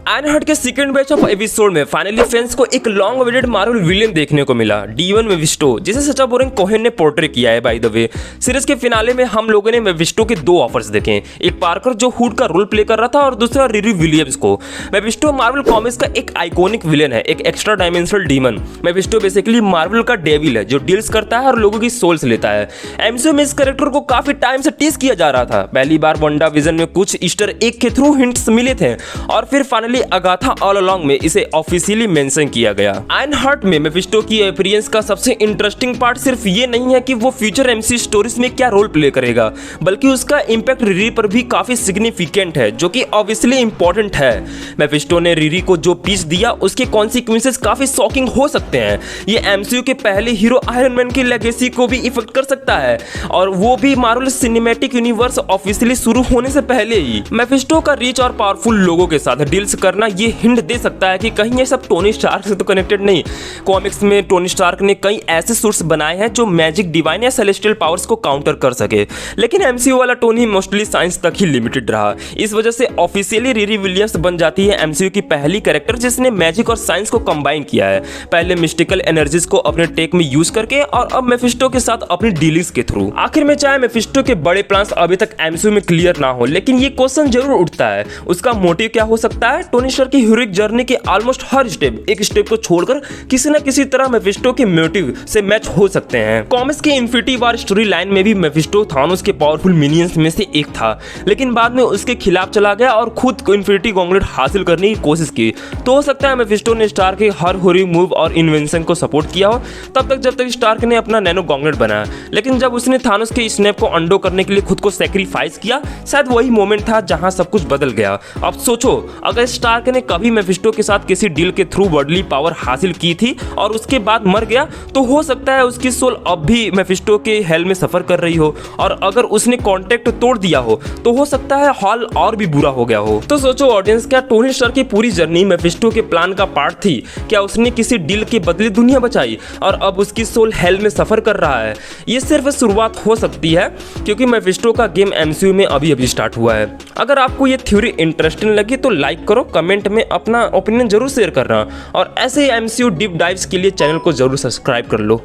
आयरनहार्ट के second batch of episode में finally fans को एक लॉन्ग अवेटेड मार्वल विलेन देखने को मिला, डी1 मेफिस्टो, जिसे सचा बोरेन कोहेन ने पोर्ट्रे किया है। बाय द वे, सीरीज के फिनाले में हम लोगों ने मेफिस्टो के दो ऑफर्स देखे, एक पार्कर जो हुड का रोल प्ले कर रहा था और दूसरा रिरी विलियम्स को। मेफिस्टो मार्वल कॉमिक्स का एक आइकॉनिक विलेन है, एक extra dimensional demon. Mephisto basically Marvel का डेविल है जो डील्स करता है और लोगों की सोल्स लेता है। एमसीयू में इस कैरेक्टर को काफी टाइम से टीज किया जा रहा था। पहली बार वंडा विजन में कुछ ईस्टर एग के थ्रू हिंट्स मिले थे और फिर फाइनली अगाथा ऑल अलोंग में इसे ऑफिशियली मेंशन किया गया। आयरनहार्ट में मेफिस्टो की अपीयरेंस का सबसे इंटरेस्टिंग पार्ट सिर्फ ये नहीं है कि वो फ्यूचर एमसी स्टोरीज में क्या रोल प्ले करेगा, बल्कि उसका इंपैक्ट रिरी पर भी काफी सिग्निफिकेंट है, जो कि ऑब्वियसली इंपॉर्टेंट है। मेफिस्टो ने रिरी को जो पीस दिया उसके कॉन्सिक्वेंसेस काफी शॉकिंग हो सकते हैं। ये एमसीयू के पहले हीरो आयरन मैन की लेगेसी को भी इफेक्ट कर सकता है, और वो भी मार्वल सिनेमैटिक यूनिवर्स ऑफिशियली शुरू होने से पहले ही। मेफिस्टो का रिच और पावरफुल लोगों के साथ डील्स करना ये हिंट दे सकता है कि कहीं ये सब टोनी स्टार्क से तो कनेक्टेड नहीं। कॉमिक्स में टोनी स्टार्क ने कई ऐसे सूट्स बनाए हैं जो मैजिक, डिवाइन या सेलेस्टियल पावर्स को काउंटर कर सके, लेकिन एमसीयू वाला टोनी मोस्टली साइंस तक ही लिमिटेड रहा। इस वजह से ऑफिशियली रिरी विलियम्स बन जाती है एमसीयू की पहली कैरेक्टर जिसने मैजिक और साइंस को कंबाइन किया है, पहले मिस्टिकल एनर्जीज को अपने टेक में यूज करके और अब मेफिस्टो के साथ अपनी डीलिंग्स के थ्रू। आखिर में चाहे मेफिस्टो के बड़े प्लान्स अभी तक एमसीयू में क्लियर ना हो, लेकिन ये क्वेश्चन जरूर उठता है, उसका मोटिव क्या हो सकता है। टोनी स्टार्क की हीरोइक जर्नी के ऑलमोस्ट हर स्टेप, एक स्टेप को छोड़कर किसी न किसी तरह मेफिस्टो के मोटिव से मैच हो सकते हैं। कॉमिक्स की इन्फिनिटी वॉर स्टोरी लाइन में भी मेफिस्टो थानोस के पावरफुल मिनियंस में से एक था, लेकिन बाद में उसके खिलाफ चला गया और खुद को इन्फिनिटी गॉन्गलेट हासिल करने की कोशिश की। तो हो सकता है मेफिस्टो ने स्टार्क के हर हीरोइक मूव और इन्वेंशन को सपोर्ट किया हो तब तक जब तक स्टार्क ने अपना नैनो गॉन्गलेट बनाया, लेकिन जब उसने थानोस के स्नैप को अंडो करने के लिए खुद को सैक्रिफाइस किया, शायद वही मोमेंट था जहां सब कुछ बदल गया। अब सोचो, अगर स्टार्क ने कभी मेफिस्टो के साथ किसी डील के थ्रू वर्ल्डली पावर हासिल की थी और उसके बाद मर गया, तो हो सकता है उसकी सोल अब भी मेफिस्टो के हेल में सफर कर रही हो, और अगर उसने कॉन्टेक्ट तोड़ दिया हो तो हो सकता है हॉल और भी बुरा हो गया हो। तो सोचो ऑडियंस, क्या टोनी स्टार्क की पूरी जर्नी मेफिस्टो के प्लान का पार्ट थी? क्या उसने किसी डील के बदले दुनिया बचाई और अब उसकी सोल हेल में सफर कर रहा है? ये सिर्फ शुरुआत हो सकती है, क्योंकि मेफिस्टो का गेम एमसीयू में अभी स्टार्ट हुआ है। अगर आपको ये थ्योरी इंटरेस्टिंग लगी तो लाइक करो, कमेंट में अपना ओपिनियन जरूर शेयर करना, और ऐसे एमसीयू डीप डाइव्स के लिए चैनल को जरूर सब्सक्राइब कर लो।